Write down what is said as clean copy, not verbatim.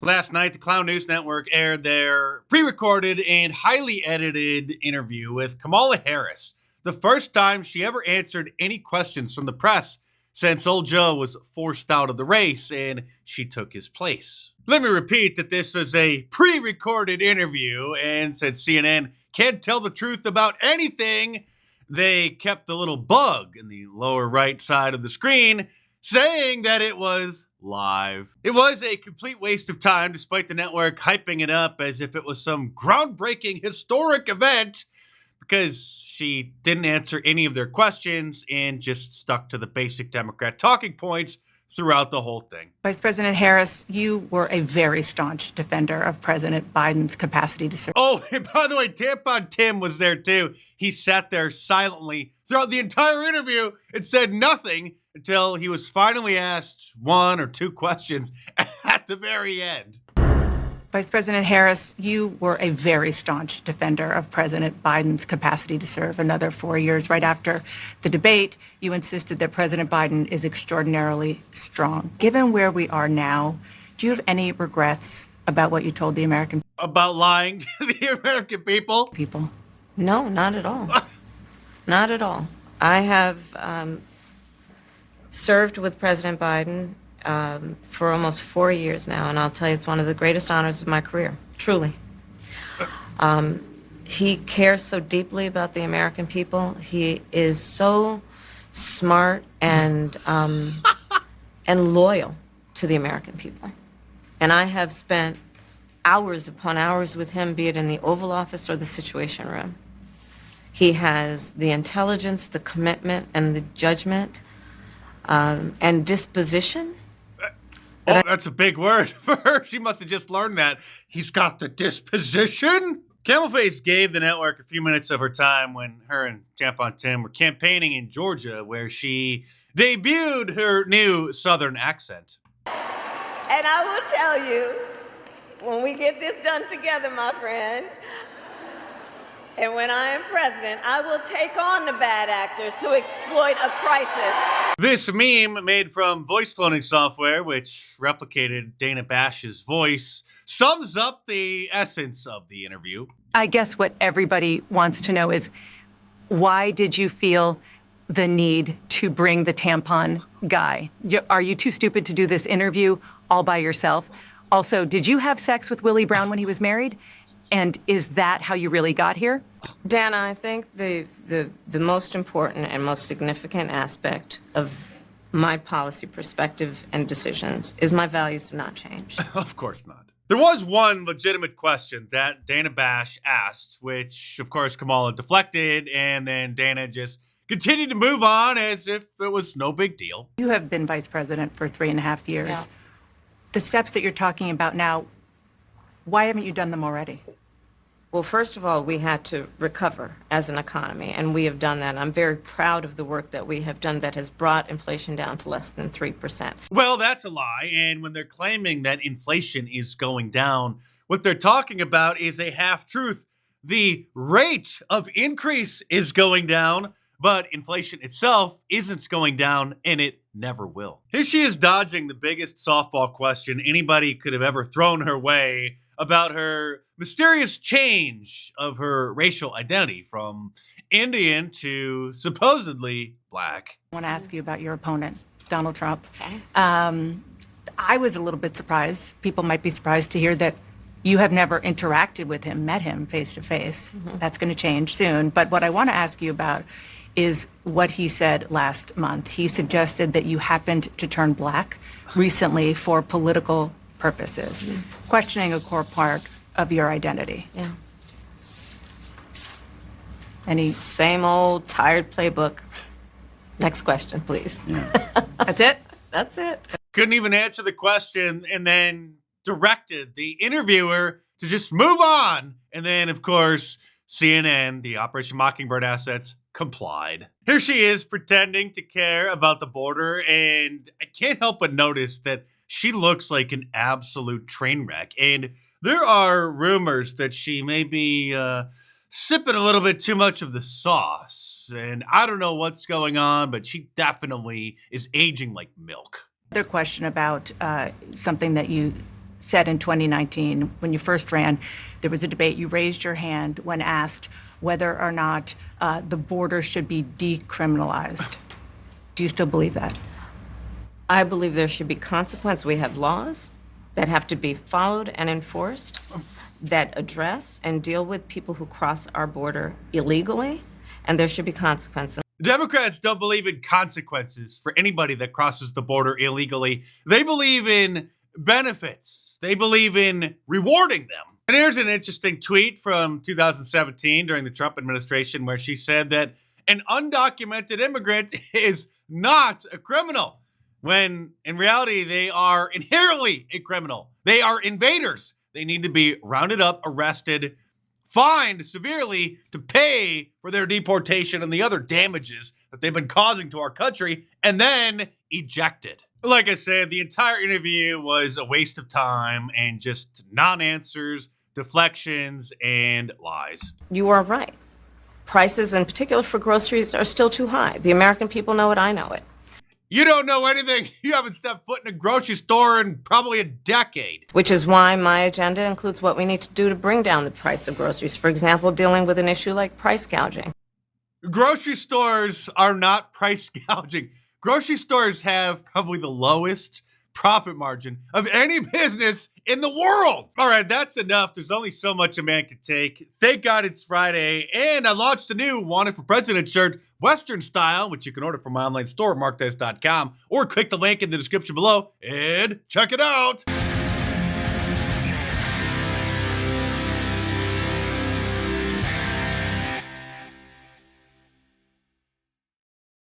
Last night, the Clown News Network aired their pre-recorded and highly edited interview with Kamala Harris, the first time she ever answered any questions from the press since old Joe was forced out of the race and she took his place. Let me repeat that this was a pre-recorded interview, and since CNN can't tell the truth about anything, they kept the little bug in the lower right side of the screen saying that it was live. It was a complete waste of time, despite the network hyping it up as if it was some groundbreaking historic event, because she didn't answer any of their questions and just stuck to the basic Democrat talking points throughout the whole thing. Vice President Harris, you were a very staunch defender of President Biden's capacity to serve. Oh, and by the way, Tampon Tim was there too. He sat there silently throughout the entire interview and said nothing until he was finally asked one or two questions at the very end. Vice President Harris, you were a very staunch defender of President Biden's capacity to serve another 4 years. Right after the debate, you insisted that President Biden is extraordinarily strong. Given where we are now, do you have any regrets about what you told the American people? About lying to the American people? No, not at all. Not at all. I have served with President Biden for almost 4 years now, and I'll tell you, it's one of the greatest honors of my career, truly. He cares so deeply about the American people. He is so smart and loyal to the American people. And I have spent hours upon hours with him, be it in the Oval Office or the Situation Room. He has the intelligence, the commitment, and the judgment and disposition. Oh, that's a big word for her. She must have just learned that. He's got the disposition. Camelface gave the network a few minutes of her time when her and Tampon Tim were campaigning in Georgia, where she debuted her new Southern accent. And I will tell you, when we get this done together, my friend, and when I am president, I will take on the bad actors who exploit a crisis. This meme, made from voice cloning software, which replicated Dana Bash's voice, sums up the essence of the interview. I guess what everybody wants to know is, why did you feel the need to bring the tampon guy? Are you too stupid to do this interview all by yourself? Also, did you have sex with Willie Brown when he was married? And is that how you really got here? Dana, I think the most important and most significant aspect of my policy perspective and decisions is my values have not changed. Of course not. There was one legitimate question that Dana Bash asked, which, of course, Kamala deflected, and then Dana just continued to move on as if it was no big deal. You have been vice president for 3.5 years. Yeah. The steps that you're talking about now, why haven't you done them already? Well, first of all, we had to recover as an economy, and we have done that. I'm very proud of the work that we have done that has brought inflation down to less than 3%. Well, that's a lie. And when they're claiming that inflation is going down, what they're talking about is a half-truth. The rate of increase is going down, but inflation itself isn't going down, and it never will. Here she is dodging the biggest softball question anybody could have ever thrown her way about her mysterious change of her racial identity from Indian to supposedly black. I want to ask you about your opponent, Donald Trump. Okay. I was a little bit surprised. People might be surprised to hear that you have never interacted with him, met him face to face. That's going to change soon. But what I want to ask you about is what he said last month. He suggested that you happened to turn black recently for political purposes, questioning a core part of your identity. Yeah. Any? Same old tired playbook. Next question, please. That's it? That's it. Couldn't even answer the question, and then directed the interviewer to just move on. And then, of course, CNN, the Operation Mockingbird assets, complied. Here she is pretending to care about the border, and I can't help but notice that she looks like an absolute train wreck. And there are rumors that she may be sipping a little bit too much of the sauce. And I don't know what's going on, but she definitely is aging like milk. Another question about something that you said in 2019, when you first ran, there was a debate. You raised your hand when asked whether or not the border should be decriminalized. Do you still believe that? I believe there should be consequence. We have laws that have to be followed and enforced that address and deal with people who cross our border illegally, and there should be consequences. Democrats don't believe in consequences for anybody that crosses the border illegally. They believe in benefits. They believe in rewarding them. And here's an interesting tweet from 2017 during the Trump administration where she said that an undocumented immigrant is not a criminal, when in reality they are inherently a criminal. They are invaders. They need to be rounded up, arrested, fined severely to pay for their deportation and the other damages that they've been causing to our country, and then ejected. Like I said, the entire interview was a waste of time and just non-answers, deflections, and lies. You are right. Prices, in particular for groceries, are still too high. The American people know it. I know it. You don't know anything. You haven't stepped foot in a grocery store in probably a decade. Which is why my agenda includes what we need to do to bring down the price of groceries. For example, dealing with an issue like price gouging. Grocery stores are not price gouging. Grocery stores have probably the lowest profit margin of any business in the world. All right, that's enough. There's only so much a man can take. Thank God it's Friday, and I launched a new Wanted for President shirt, Western style, which you can order from my online store, markdice.com, or click the link in the description below and check it out.